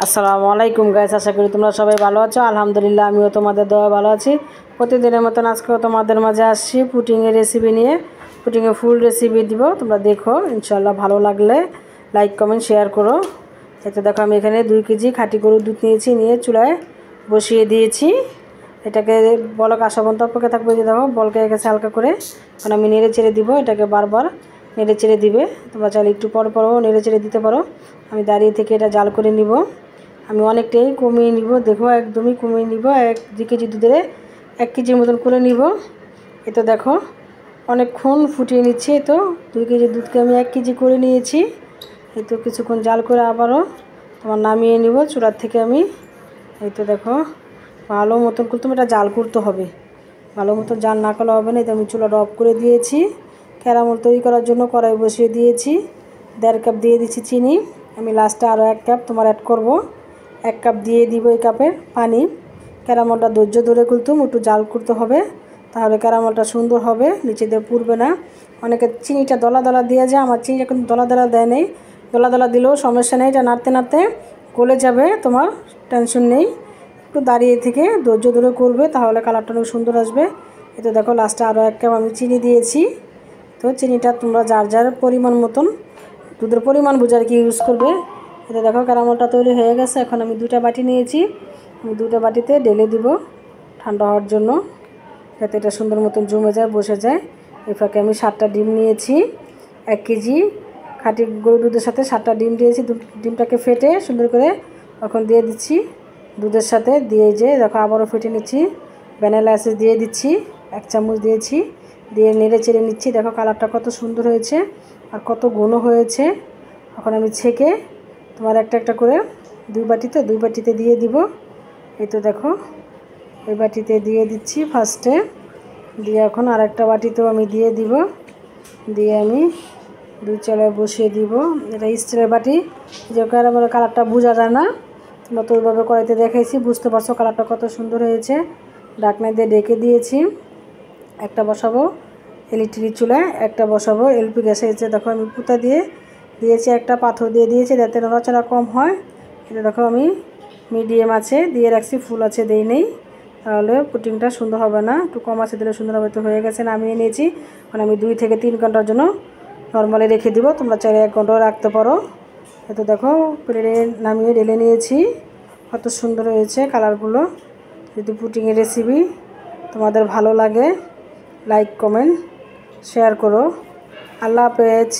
আসসালামু আলাইকুম গাইস, আশা করি তোমরা সবাই ভালো আছো। আলহামদুলিল্লাহ, আমিও তোমাদের দোয়া ভালো আছি। প্রতিদিনের মতন আজকেও তোমাদের মাঝে আসছি পুটিংয়ের রেসিপি নিয়ে। পুটিংয়ের ফুল রেসিপি দিব, তোমরা দেখো। ইনশাল্লাহ ভালো লাগলে লাইক কমেন্ট শেয়ার করো। এতে দেখো আমি এখানে 2 কেজি খাঁটি গরুর দুধ নিয়েছি, নিয়ে চুলায় বসিয়ে দিয়েছি। এটাকে বলক আসা পর্যন্ত অপেক্ষা থাকবে। যে দেখো বলকে গেছে হালকা করে, এখন আমি নেড়ে চেড়ে দিব। এটাকে বারবার নেড়ে চেড়ে দিবে। তোমরা চাইলে একটু পর পরও নেড়ে চেড়ে দিতে পারো। আমি দাঁড়িয়ে থেকে এটা জাল করে নিব। আমি অনেকটাই কমিয়ে নিব, দেখো একদমই কমিয়ে নিব। 2 কেজি দুধে 1 কেজির মতন করে নিব। এ তো দেখো অনেকক্ষণ ফুটিয়ে নিচ্ছি। তো 2 কেজি দুধকে আমি 1 কেজি করে নিয়েছি। এই তো কিছুক্ষণ জাল করে আবারও তোমার নামিয়ে নিব চুলার থেকে আমি। এই তো দেখো ভালো মতন করতে এটা জাল করতে হবে, ভালো মতন জাল না করলে হবে না। এই তো আমি চুলাটা অফ করে দিয়েছি। ক্যারামেল তৈরি করার জন্য কড়াই বসিয়ে দিয়েছি। 1.5 কাপ দিয়ে দিচ্ছি চিনি। আমি লাস্টে আরও 1 কাপ তোমার অ্যাড করব। 1 কাপ দিয়ে দিব এই কাপের পানি। ক্যারামেলটা ধৈর্য ধরে খুলতুম, একটু জাল করতে হবে, তাহলে ক্যারামেলটা সুন্দর হবে, নিচে দিয়ে পুড়বে না। অনেকে চিনিটা দলা দলা দিয়ে যায়, আমার চিনিটা কিন্তু দলা দলা দেয় নেই। দলা দলা দিলেও সমস্যা নেই, এটা নাড়তে নাড়তে গলে যাবে, তোমার টেনশন নেই। একটু দাঁড়িয়ে থেকে ধৈর্য ধরে করবে, তাহলে কালারটা অনেক সুন্দর আসবে। এতে দেখো লাস্টে আরও 1 কাপ আমি চিনি দিয়েছি। তো চিনিটা তোমরা যার যার পরিমাণ মতন দুধের পরিমাণ বুঝে আর কি ইউজ করবে। এটা দেখো ক্যারামেলটা তৈরি হয়ে গেছে। এখন আমি 2টা বাটি নিয়েছি, আমি 2টা বাটিতে ঢেলে দিব ঠান্ডা হওয়ার জন্য, যাতে এটা সুন্দর মতন জমে যায়, বসে যায়। এই ফাঁকে আমি 7টা ডিম নিয়েছি। 1 কেজি খাঁটি গরুর দুধের সাথে 7টা ডিম দিয়েছি। ডিমটাকে ফেটে সুন্দর করে এখন দিয়ে দিচ্ছি দুধের সাথে। দিয়ে যে দেখো আবারও ফেটে নিচ্ছি। ভ্যানিলা এসেন্স দিয়ে দিচ্ছি, 1 চামচ দিয়েছি। দিয়ে নেড়ে চেড়ে নিচ্ছি। দেখো কালারটা কত সুন্দর হয়েছে আর কত ঘন হয়েছে। এখন আমি ছেঁকে তোমার একটা একটা করে 2 বাটিতে দিয়ে দিব। এই তো দেখো এই বাটিতে দিয়ে দিচ্ছি ফার্স্টে, দিয়ে এখন আরেকটা বাটিতেও আমি দিয়ে দিব। দিয়ে আমি 2 চুলায় বসিয়ে দিব। এটা স্টিলের বাটি, যে ক্যারামেলের কালারটা বোঝা যায় না। তোমরা তো ওইভাবে কড়াইতে দেখাইছি, বুঝতে পারছো কালারটা কত সুন্দর হয়েছে। ঢাকনা দিয়ে ঢেকে দিয়েছি। একটা বসাবো ইলেকট্রিক চুলায়, একটা বসাবো এলপি গ্যাসে। এসে দেখো আমি পুঁতা দিয়ে দিয়েছি, একটা পাথর দিয়ে দিয়েছি যাতে নড়াচড়া কম হয়। এটা দেখো আমি মিডিয়াম আছে দিয়ে রাখছি, ফুল আছে দেই নেই, তাহলে পুটিংটা সুন্দর হবে না। একটু কম আছে দিলে সুন্দর হবে। তো হয়ে গেছে, নামিয়ে নিয়েছি। এখন আমি 2 থেকে 3 ঘন্টার জন্য নর্মালি রেখে দিব। তোমরা চাইলে 1 ঘন্টাও রাখতে পারো। এতো দেখো প্লেটে নামিয়ে ঢেলে নিয়েছি। কত সুন্দর হয়েছে কালারগুলো। যদি পুটিংয়ের রেসিপি তোমাদের ভালো লাগে, লাইক কমেন্ট শেয়ার করো। আল্লাহ হাফেজ।